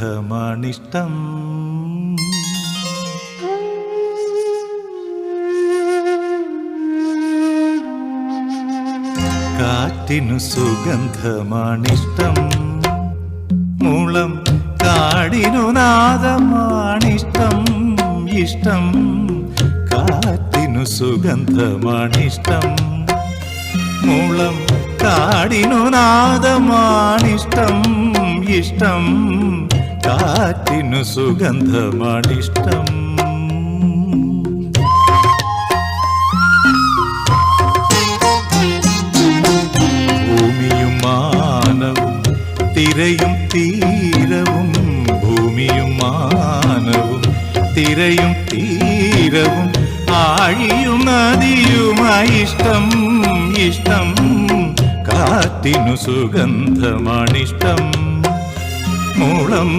സുഗന്ധമാണിഷ്ടം. കാറ്റിനു സുഗന്ധമാണിഷ്ടം, മുളം കാടിനു നാദമാണിഷ്ടം. ഇഷ്ടം കാറ്റിനു സുഗന്ധമാണിഷ്ടം, മുളം കാടിനു നാദമാണിഷ്ടം. ഇഷ്ടം കാറ്റിനു സുഗന്ധമാണിഷ്ടം. ഭൂമിയും മാനവും തിരയും തീരവും, ഭൂമിയും മാനവും തിരയും തീരവും, ആഴിയും നദിയുമായി ഇഷ്ടം. ഇഷ്ടം കാറ്റിനു സുഗന്ധമാണിഷ്ടം, മുളം